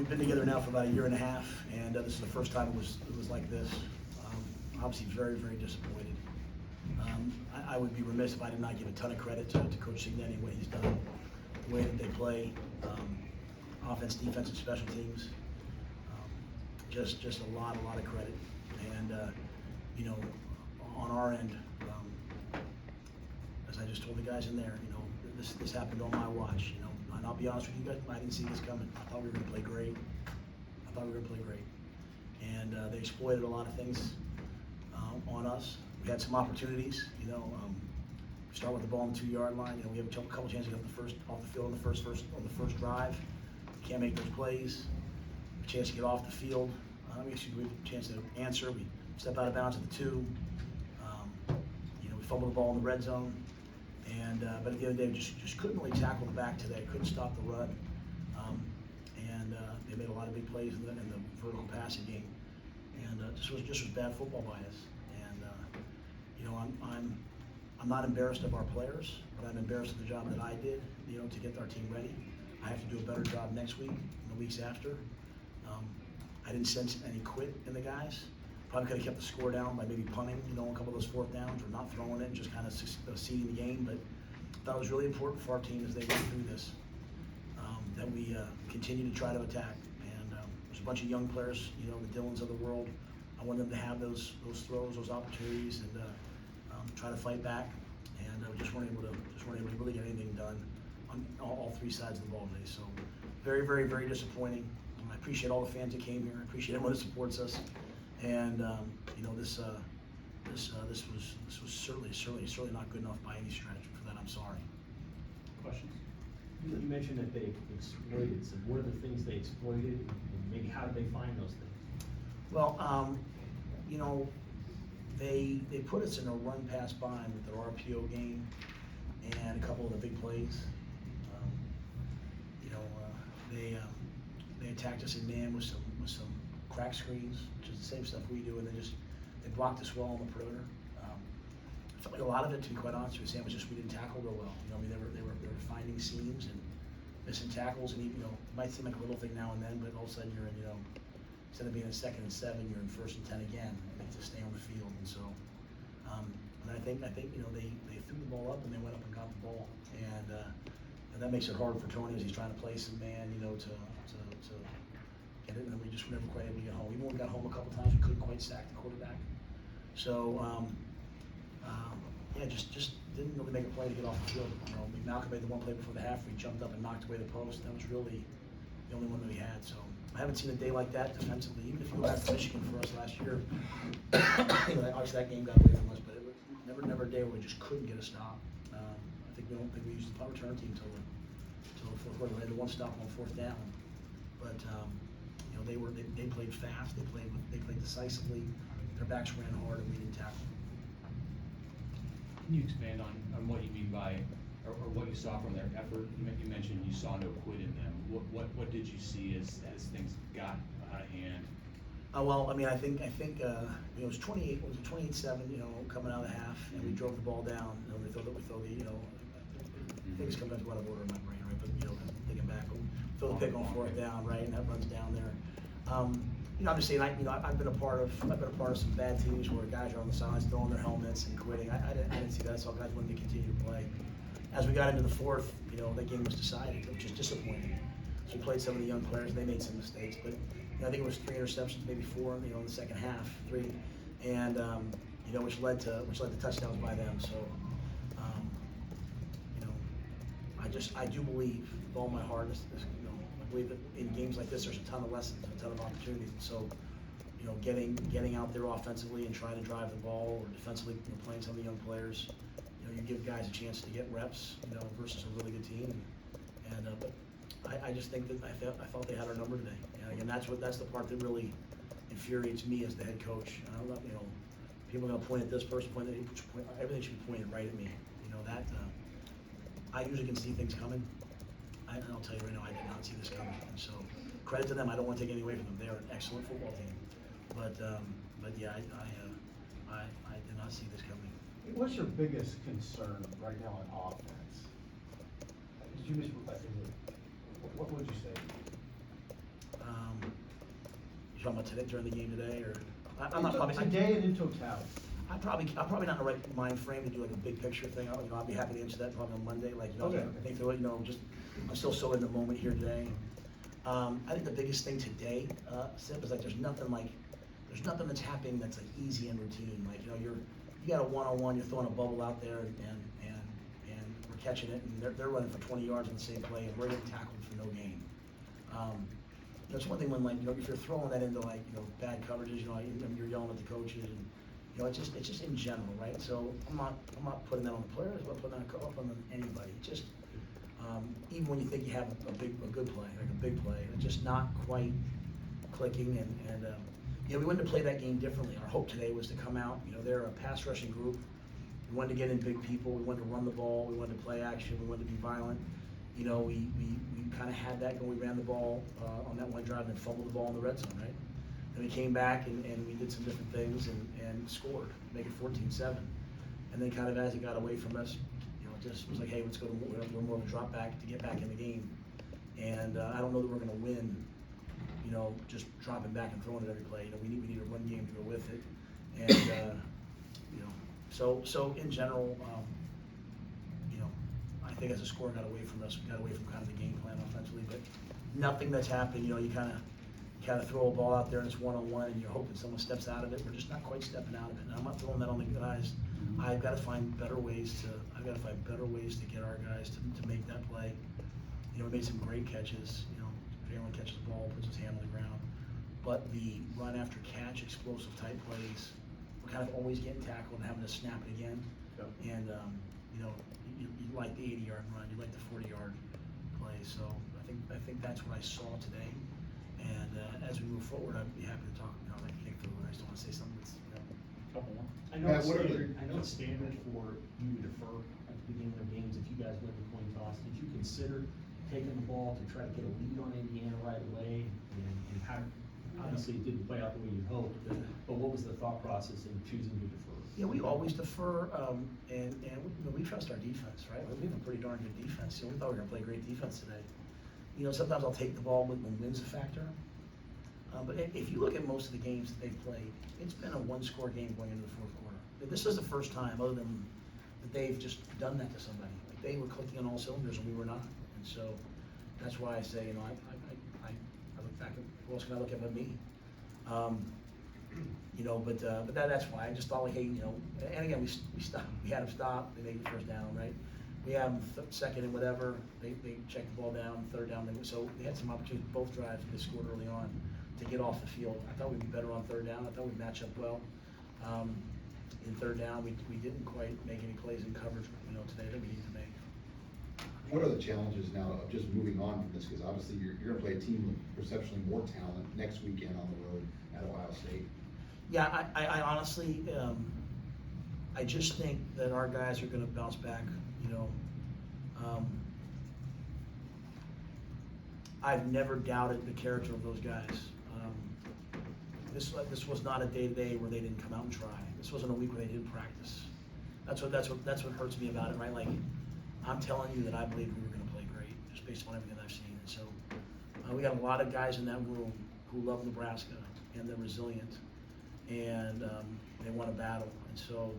we've been together now for about a year and a half, and this is the first time it was like this. Obviously, very, very disappointed. I would be remiss if I did not give a ton of credit to Coach Signetti and what he's done, the way that they play, offense, defense, and special teams. Just a lot of credit. And you know, on our end, as I just told the guys in there, you know, this happened on my watch. You know, and I'll be honest with you guys, I didn't see this coming. I thought we were going to play great. And they exploited a lot of things on us. We had some opportunities. You know, start with the ball on the 2-yard line. You know, we have a couple chances to get off the field on the first drive. We can't make those plays. A chance to get off the field. We have a chance to answer. We step out of bounds at the 2. You know, we fumble the ball in the red zone. And but at the end of the day, we just couldn't really tackle the back today. Couldn't stop the run. And they made a lot of big plays in the vertical passing game. And just was bad football by us. And you know, I'm not embarrassed of our players, but I'm embarrassed of the job that I did. You know, to get our team ready. I have to do a better job next week and the weeks after. I didn't sense any quit in the guys. Probably could have kept the score down by maybe punting, you know, a couple of those 4th downs, or not throwing it and just kind of seeding the game. But I thought it was really important for our team as they went through this, that we continue to try to attack. And there's a bunch of young players, you know, the Dylans of the world. I want them to have those throws, those opportunities, and try to fight back. And we just weren't able to really get anything done on all 3 sides of the ball today. So very, very, very disappointing. I appreciate all the fans that came here. I appreciate everyone that supports us. And you know, this was certainly not good enough by any stretch. For that, I'm sorry. Questions? You mentioned that they exploited. So what are the things they exploited, and maybe how did they find those things? Well, you know, they put us in a run pass bind with their RPO game and a couple of the big plays. You know, they attacked us in man with some crack screens, which is the same stuff we do, and they blocked us well on the perimeter. I felt like a lot of it, to be quite honest with you, Sam, was just we didn't tackle real well. You know, I mean, they were finding seams and missing tackles, and you know, it might seem like a little thing now and then, but all of a sudden you're in, you know, instead of being in 2nd and 7, you're in 1st and 10 again, and they have to stay on the field. And so, and I think you know, they threw the ball up and they went up and got the ball, and that makes it hard for Tony as he's trying to play some man, you know, to get it, and we just were never quite able to get home. Even when we got home a couple times, we couldn't quite sack the quarterback. So, yeah, just didn't really make a play to get off the field. You know, Malcolm made the one play before the half where he jumped up and knocked away the post. That was really the only one that we had. So I haven't seen a day like that defensively. Even if you go back to Michigan for us last year, you know, obviously that game got away from us, but it was never a day where we just couldn't get a stop. I don't think we used the punt return team till the 4th quarter. We had the one stop on 4th down, but you know, they played fast. They played decisively. Their backs ran hard, and we didn't tackle. Can you expand on what you mean by, or what you saw from their effort? You mentioned you saw no quit in them. What did you see as things got out of hand? Well, I mean, I think you know, it was 28. Was it 28-7? You know, coming out of the half, and we drove the ball down. You know, we throw the, you know, things come out of order in my brain, right? But you know, thinking back, throw the pick on 4th down, right, and that runs down there. You know, I'm just saying, I've been a part of some bad teams where guys are on the sidelines throwing their helmets and quitting. I didn't see that. I saw guys wanting to continue to play. As we got into the 4th, you know, that game was decided, which is disappointing. So we played some of the young players. They made some mistakes, but you know, I think it was 3 interceptions, maybe 4. You know, in the second half, 3, and you know, which led to touchdowns by them. So, you know, I do believe with all my heart, you know, I believe that in games like this, there's a ton of lessons, a ton of opportunities. And so, you know, getting out there offensively and trying to drive the ball, or defensively, you know, playing some of the young players, you know, you give guys a chance to get reps, you know, versus a really good team. And but I just think that I felt they had our number today. And again, that's the part that really infuriates me as the head coach. I don't know, you know, people are going to point at this person, everything should be pointed right at me. You know, that I usually can see things coming. And I'll tell you right now, I did not see this coming. And so, credit to them. I don't want to take anything away from them. They are an excellent football team. But yeah, I did not see this coming. What's your biggest concern right now in offense? Did you miss what would you say? You talking about today, during the game today, or? I'm not probably. Today and in totality. I'm probably not in the right mind frame to do like a big picture thing. I'll be happy to answer that probably on Monday, Okay. think through it, I'm still so in the moment here today. I think the biggest thing today, Sip, is like there's nothing that's happening that's like easy and routine. Like, you got a one-on-one, you're throwing a bubble out there and we're catching it, and they're running for 20 yards on the same play, and we're getting tackled for no gain. It's one thing when if you're throwing that into bad coverages, you're yelling at the coaches, and it's just in general, right? So I'm not putting that on the players, I'm not putting that on anybody. Just even when you think you have a good play, like a big play, it's just not quite clicking, and we wanted to play that game differently. Our hope today was to come out, they're a pass rushing group. We wanted to get in big people, we wanted to run the ball, we wanted to play action, we wanted to be violent. We kind of had that when we ran the ball on that one drive and then fumbled the ball in the red zone, right? Then we came back and we did some different things and scored, make it 14-7. And then kind of as it got away from us, it just was like, hey, let's go to more of a drop back to get back in the game. And I don't know that we're going to win, just dropping back and throwing it every play. We need a run game to go with it. And so in general, I think as the score got away from us, we got away from kind of the game plan offensively, but nothing that's happened. You kind of throw a ball out there and it's one-on-one, and you're hoping someone steps out of it. We're just not quite stepping out of it. And I'm not throwing that on the guys. I've got to find better ways to get our guys to make that play. We made some great catches. Jalen catches the ball, puts his hand on the ground, but the run after catch, explosive type plays, we're kind of always getting tackled and having to snap it again. Yep. And you like the 80-yard run, you like the 40-yard play. So I think that's what I saw today. And as we move forward, I'd be happy to talk. I'd like to think through it. I just don't want to say something that's. Couple more. I know Matt, it's standard for you to defer at the beginning of games if you guys win the coin toss. Did you consider taking the ball to try to get a lead on Indiana right away? And how, obviously it didn't play out the way you hoped, but what was the thought process in choosing to defer? Yeah, we always defer, and we trust our defense, right? We have a pretty darn good defense. We thought we were going to play great defense today. Sometimes I'll take the ball when win's a factor. But if you look at most of the games that they've played, it's been a one-score game going into the fourth quarter. This is the first time, other than that, they've just done that to somebody. Like they were clicking on all cylinders and we were not. And so that's why I say, I look back at who else can I look at but me. But that's why I just thought like, hey, and again we stopped. We had them stop. They made the first down, right? We have them second and whatever. They checked the ball down, third down. So we had some opportunities both drives. They scored early on to get off the field. I thought we'd be better on third down. I thought we'd match up well. In third down, we didn't quite make any plays in coverage, today that we need to make. What are the challenges now of just moving on from this? Because obviously you're going to play a team with perceptually more talent next weekend on the road at Ohio State. Yeah, I honestly, I just think that our guys are going to bounce back. I've never doubted the character of those guys. This was not a day-to-day where they didn't come out and try. This wasn't a week where they didn't practice. That's what hurts me about it, right? Like, I'm telling you that I believe we were going to play great, just based on everything I've seen. And so we got a lot of guys in that room who love Nebraska, and they're resilient, and they want to battle. And so,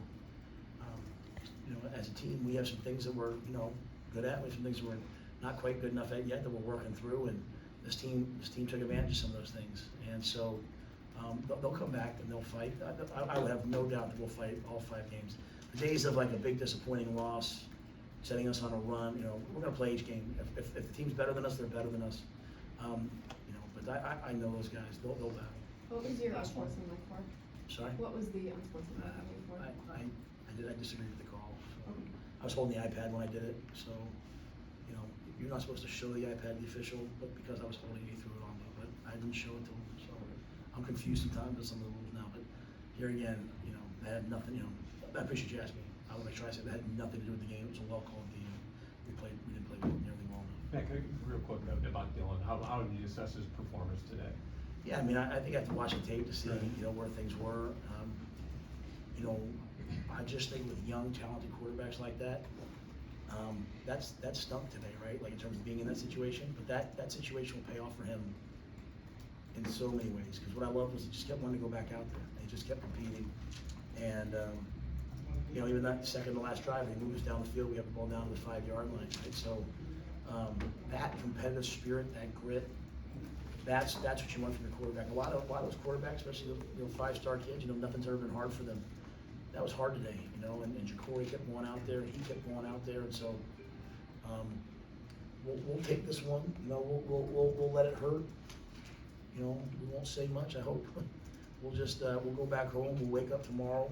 as a team, we have some things that we're good at. We have some things that we're not quite good enough at yet that we're working through. And this team took advantage of some of those things. And so they'll come back and they'll fight. I would have no doubt that we'll fight all 5 games. The days of like a big disappointing loss, setting us on a run, we're going to play each game. If the team's better than us, they're better than us. But I know those guys. They'll battle. What was your unsportsmanlike for? Sorry? What was the unsportsmanlike for? I disagree with the call. So. I was holding the iPad when I did it, so you're not supposed to show the iPad to the official, but because I was holding it, he threw it on me. But I didn't show it to him, so I'm confused sometimes with some of the rules now. But here again, that had nothing. I appreciate you asking me. I want to make sure I said that had nothing to do with the game. It was a well-called game. We didn't play nearly well enough. Matt, real quick note about Dylan. How did you assess his performance today? Yeah, I think I have to watch the tape to see where things were. I just think with young, talented quarterbacks like that, that stunk today, right? Like in terms of being in that situation, but that situation will pay off for him in so many ways, because what I loved was he just kept wanting to go back out there. He just kept competing, and, you know, even that second to last drive, he moved us down the field, we have the ball down to the 5-yard line, right? So, that competitive spirit, that grit, that's what you want from your quarterback. A lot of those quarterbacks, especially the, you know, 5-star kids, you know, nothing's ever been hard for them. That was hard today, you know, and Jacory kept going out there, and he kept going out there, and so, we'll take this one, you know, we'll let it hurt. You know, we won't say much, I hope. We'll just, we'll go back home, we'll wake up tomorrow,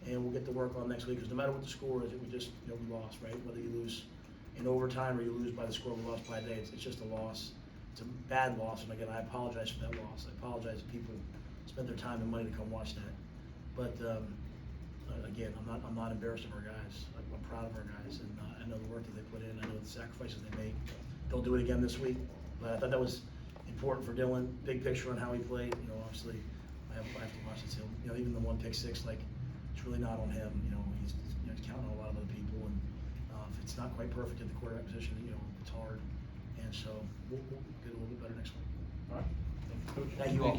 and we'll get to work on next week, because no matter what the score is, we just, you know, we lost, right? Whether you lose in overtime or you lose by the score we lost by a day, it's just a loss. It's a bad loss, and again, I apologize for that loss. I apologize if people spent their time and money to come watch that. But, again, I'm not embarrassed of our guys. I'm proud of our guys, and I know the work that they put in, I know the sacrifices they make. They'll do it again this week, but I thought that was important for Dylan, big picture on how he played. You know, obviously, I have to watch this. You know, even the one pick six, like, it's really not on him. You know, he's counting on a lot of other people, and if it's not quite perfect at the quarterback position, you know, it's hard. And so we'll get a little bit better next week. All right. Thank you, Coach. Thank you all.